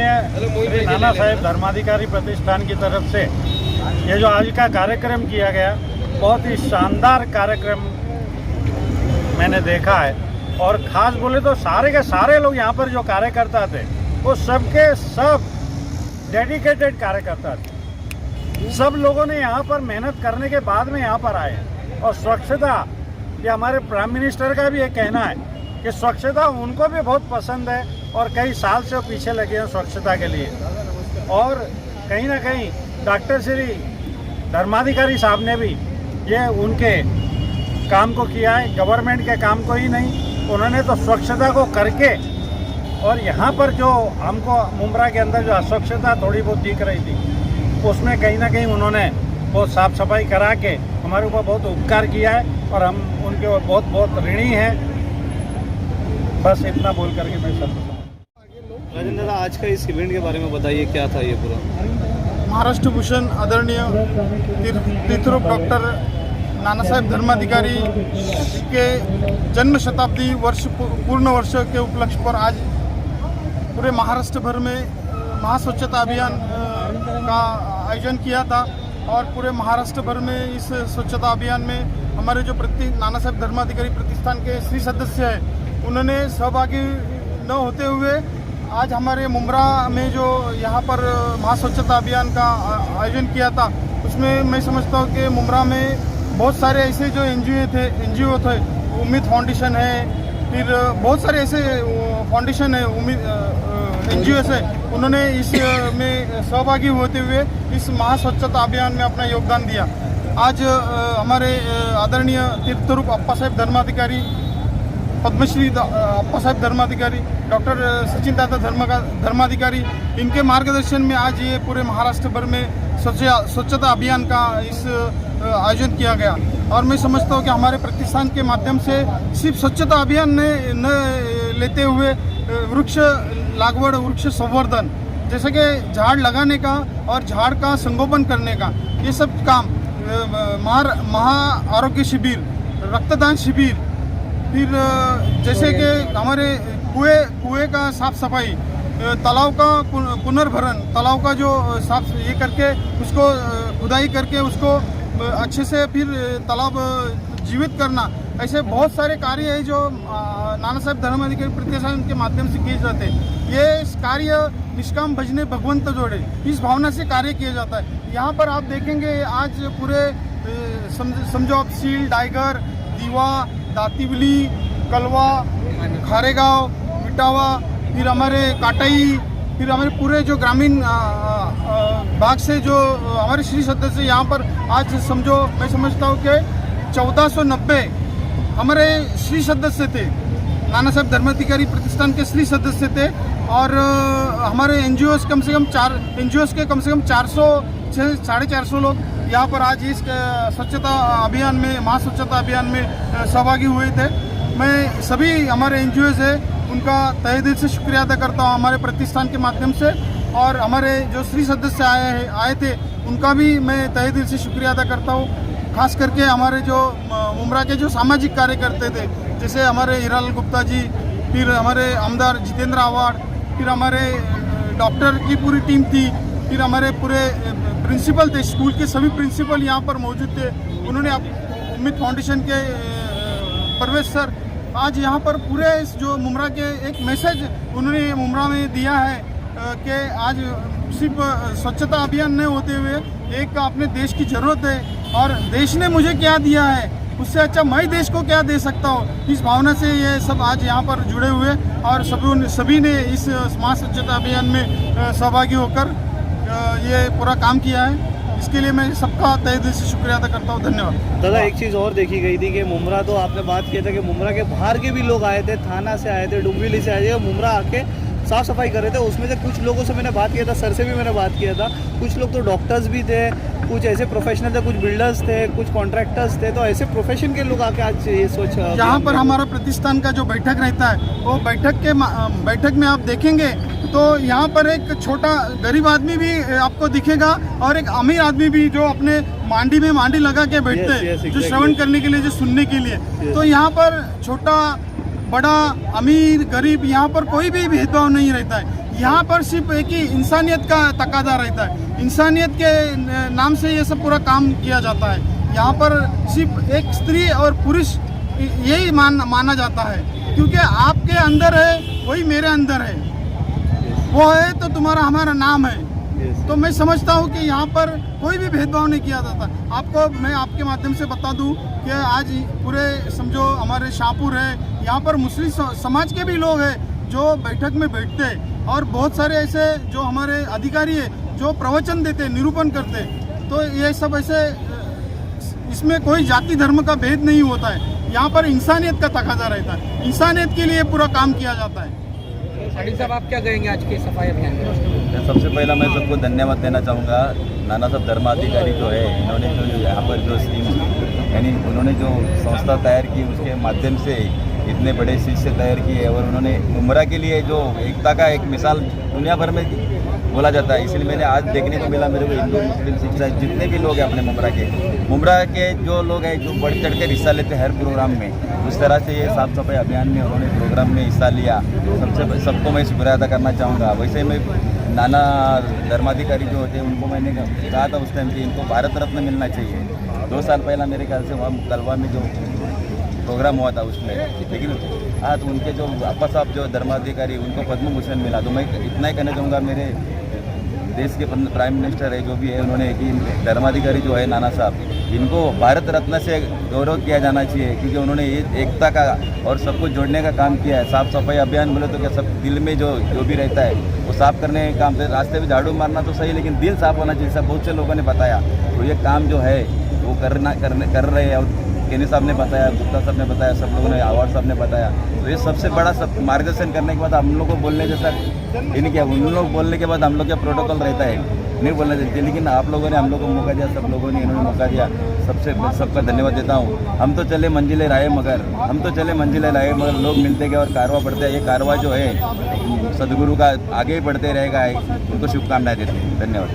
आदरणीय श्री नाना साहेब धर्माधिकारी प्रतिष्ठान की तरफ से ये जो आज का कार्यक्रम किया गया, बहुत ही शानदार कार्यक्रम मैंने देखा है। और ख़ास बोले तो सारे के सारे लोग यहाँ पर जो कार्यकर्ता थे वो सबके सब डेडिकेटेड कार्यकर्ता थे। सब लोगों ने यहाँ पर मेहनत करने के बाद में यहाँ पर आए। और स्वच्छता, ये हमारे प्राइम मिनिस्टर का भी ये कहना है कि स्वच्छता उनको भी बहुत पसंद है और कई साल से वो पीछे लगे हैं स्वच्छता के लिए। और कहीं ना कहीं डॉक्टर श्री धर्माधिकारी साहब ने भी ये उनके काम को किया है, गवर्नमेंट के काम को ही नहीं। उन्होंने तो स्वच्छता को करके, और यहाँ पर जो हमको मुंब्रा के अंदर जो अस्वच्छता थोड़ी बहुत दिख रही थी, उसमें कहीं ना कहीं उन्होंने बहुत साफ सफाई करा के हमारे ऊपर बहुत उपकार किया है और हम उनके बहुत बहुत ऋणी हैं। बस इतना बोल करके मैं सब राजेंद्र दादा, आज का इस इवेंट के बारे में बताइए, क्या था ये पूरा? महाराष्ट्र भूषण आदरणीय तीर्थरूप डॉक्टर नाना साहेब धर्माधिकारी के जन्म शताब्दी वर्ष पूर्ण वर्ष के उपलक्ष्य पर आज पूरे महाराष्ट्र भर में महास्वच्छता अभियान का आयोजन किया था। और पूरे महाराष्ट्र भर में इस स्वच्छता अभियान में हमारे जो नाना साहेब धर्माधिकारी प्रतिष्ठान के श्री सदस्य हैं, उन्होंने सहभागी न होते हुए आज हमारे मुंब्रा में जो यहाँ पर महास्वच्छता अभियान का आयोजन किया था, उसमें मैं समझता हूँ कि मुंब्रा में बहुत सारे ऐसे जो एनजीओ थे, उम्मीद फाउंडेशन है, फिर बहुत सारे ऐसे फाउंडेशन है, उम्मीद एनजीओ है, उन्होंने इस में सहभागी होते हुए इस महास्वच्छता अभियान में अपना योगदान दिया। आज हमारे आदरणीय तीर्थरूप अप्पा साहेब धर्माधिकारी, पद्मश्री अप्पा साहेब धर्माधिकारी, डॉक्टर सचिन दादा धर्माधिकारी, इनके मार्गदर्शन में आज ये पूरे महाराष्ट्र भर में स्वच्छता अभियान का इस आयोजन किया गया। और मैं समझता हूँ कि हमारे प्रतिष्ठान के माध्यम से सिर्फ स्वच्छता अभियान न लेते हुए वृक्ष लागवड़, वृक्ष संवर्धन, जैसे कि झाड़ लगाने का और झाड़ का संगोपन करने का, ये सब काम, महा आरोग्य शिविर, रक्तदान शिविर, फिर जैसे कि हमारे कुएं का साफ सफाई, तालाब का पुनर्भरण, तालाब का जो साफ ये करके उसको खुदाई करके उसको अच्छे से फिर तालाब जीवित करना, ऐसे बहुत सारे कार्य है जो नाना साहेब धर्माधिकारी प्रतिष्ठान के माध्यम से किए जाते हैं। ये कार्य निष्काम भजने भगवंत जोड़े, इस भावना से कार्य किया जाता है। यहाँ पर आप देखेंगे आज पूरे समझो आप सील, डाइगर, दीवा, दातीवली, कलवा, खारेगांव, मिटावा, फिर हमारे काटाई, फिर हमारे पूरे जो ग्रामीण भाग से जो हमारे श्री सदस्य यहाँ पर आज समझो, मैं समझता हूँ कि 1490 हमारे श्री सदस्य थे, नाना साहेब धर्माधिकारी प्रतिष्ठान के श्री सदस्य थे। और हमारे एनजीओस कम से कम 400 से 450 लोग यहाँ पर आज इस स्वच्छता अभियान में, महास्वच्छता अभियान में सहभागी हुए थे। मैं सभी हमारे एनजीओस है उनका तहे दिल से शुक्रिया अदा करता हूँ हमारे प्रतिष्ठान के माध्यम से। और हमारे जो श्री सदस्य आए थे उनका भी मैं तहे दिल से शुक्रिया अदा करता हूँ। खास करके हमारे जो मुंब्रा के जो सामाजिक कार्य करते थे, जैसे हमारे हीरालाल गुप्ता जी, फिर हमारे आमदार जितेंद्र आवाड़, फिर हमारे डॉक्टर की पूरी टीम थी, फिर हमारे पूरे प्रिंसिपल थे, स्कूल के सभी प्रिंसिपल यहाँ पर मौजूद थे। उन्होंने उम्मीद फाउंडेशन के परवेश सर आज यहाँ पर पूरे जो मुंब्रा के एक मैसेज उन्होंने मुंब्रा में दिया है कि आज सिर्फ स्वच्छता अभियान नहीं होते हुए एक अपने देश की ज़रूरत है और देश ने मुझे क्या दिया है उससे अच्छा मैं देश को क्या दे सकता हूँ। इस भावना से ये सब आज यहाँ पर जुड़े हुए और सभी ने इस महास्वच्छता अभियान में सहभागी होकर ये पूरा काम किया है। इसके लिए मैं सबका तहे दिल से शुक्रिया अदा करता हूँ। धन्यवाद। दादा, एक चीज़ और देखी गई थी कि मुंब्रा, तो आपने बात किया था कि मुंब्रा के बाहर के भी लोग आए थे, थाना से आए थे, डुंगरीली से आए थे, मुंब्रा आके साफ़ सफाई कर रहे थे। उसमें से कुछ लोगों से मैंने बात किया था, सर से भी मैंने बात किया था, कुछ लोग तो डॉक्टर्स भी थे, कुछ ऐसे प्रोफेशनल थे, कुछ बिल्डर्स थे, कुछ कॉन्ट्रैक्टर्स थे। तो ऐसे प्रोफेशन के लोग आके आज ये सोच, यहाँ पर हमारा प्रतिष्ठान का जो बैठक रहता है वो बैठक में आप देखेंगे तो यहाँ पर एक छोटा गरीब आदमी भी आपको दिखेगा और एक अमीर आदमी भी जो अपने मांडी में मांडी लगा के बैठते हैं, जो श्रवण करने के लिए, जो सुनने के लिए। तो यहाँ पर छोटा बड़ा, अमीर, गरीब, यहाँ पर कोई भी भेदभाव नहीं रहता है। यहाँ पर सिर्फ एक ही इंसानियत का तकाजा रहता है। इंसानियत के नाम से ये सब पूरा काम किया जाता है। यहाँ पर सिर्फ एक स्त्री और पुरुष यही माना जाता है, क्योंकि आपके अंदर है वही मेरे अंदर है, वो है तो तुम्हारा हमारा नाम है। तो मैं समझता हूँ कि यहाँ पर कोई भी भेदभाव नहीं किया जाता। आपको मैं आपके माध्यम से बता दूँ कि आज पूरे समझो हमारे शाहपुर है, यहाँ पर मुस्लिम समाज के भी लोग हैं जो बैठक में बैठते हैं, और बहुत सारे ऐसे जो हमारे अधिकारी है जो प्रवचन देते, निरूपण करते। तो ये सब ऐसे इसमें कोई जाति धर्म का भेद नहीं होता है। यहाँ पर इंसानियत का तकाजा रहता है, इंसानियत के लिए पूरा काम किया जाता है। साड़ी साहब, आप क्या कहेंगे आज के सफाई अभियान में? सबसे पहला मैं सबको धन्यवाद देना चाहूँगा। नाना साहब धर्माधिकारी जो है, इन्होंने जो यहाँ पर जो स्कीम यानी उन्होंने जो संस्था तैयार की, उसके माध्यम से इतने बड़े शिष्य तैयार किए, और उन्होंने उम्रा के लिए जो एकता का एक मिसाल दुनिया भर में बोला जाता है। इसलिए मैंने आज देखने को मिला मेरे को हिंदू मुस्लिम सिख ईसाई जितने भी लोग हैं अपने मुमरा के जो लोग हैं जो बढ़ चढ़ कर हिस्सा लेते हैं हर प्रोग्राम में, उस तरह से ये साफ सफाई अभियान में उन्होंने प्रोग्राम में हिस्सा लिया। सबको मैं शुक्रिया अदा करना चाहूँगा। वैसे मैं नाना धर्माधिकारी जो होते हैं उनको मैंने कहा था उस टाइम कि इनको भारत रत्न मिलना चाहिए। 2 साल पहला मेरे ख्याल से वहाँ कलवा में जो प्रोग्राम हुआ था उसमें, लेकिन आज उनके जो अप्पा साहब जो धर्माधिकारी उनको पद्म भूषण मिला। तो मैं इतना ही कहना चाहूँगा, मेरे देश के प्राइम मिनिस्टर है जो भी है, उन्होंने कि धर्माधिकारी जो है नाना साहब, इनको भारत रत्न से गौरव किया जाना चाहिए, क्योंकि उन्होंने ये एकता का और सबको जोड़ने का काम किया है। साफ सफाई अभियान बोले तो क्या सब दिल में जो भी रहता है वो साफ करने का काम। रास्ते में झाड़ू मारना तो सही, लेकिन दिल साफ होना चाहिए। सब बहुत से लोगों ने बताया, तो ये काम जो है वो कर रहे हैं। और केनी साहब ने बताया, गुप्ता साहब ने बताया, सब लोगों ने, आवाड़ साहब ने बताया। तो ये सबसे बड़ा सब मार्गदर्शन करने के बाद हम लोग को बोलने जैसा इन्हें क्या, उन लोग बोलने के बाद हम लोग का प्रोटोकॉल रहता है, नहीं बोलना चाहिए, लेकिन आप लोगों ने हम लोग को मौका दिया, सब लोगों ने इन्होंने मौका दिया। सबका धन्यवाद देता हूँ। हम तो चले मंजिलें राहे मगर लोग मिलते गए और कारवा बढ़ते हैं। ये कारवा जो है सदगुरु का आगे ही बढ़ते रहेगा। उनको शुभकामनाएं देते हैं। धन्यवाद।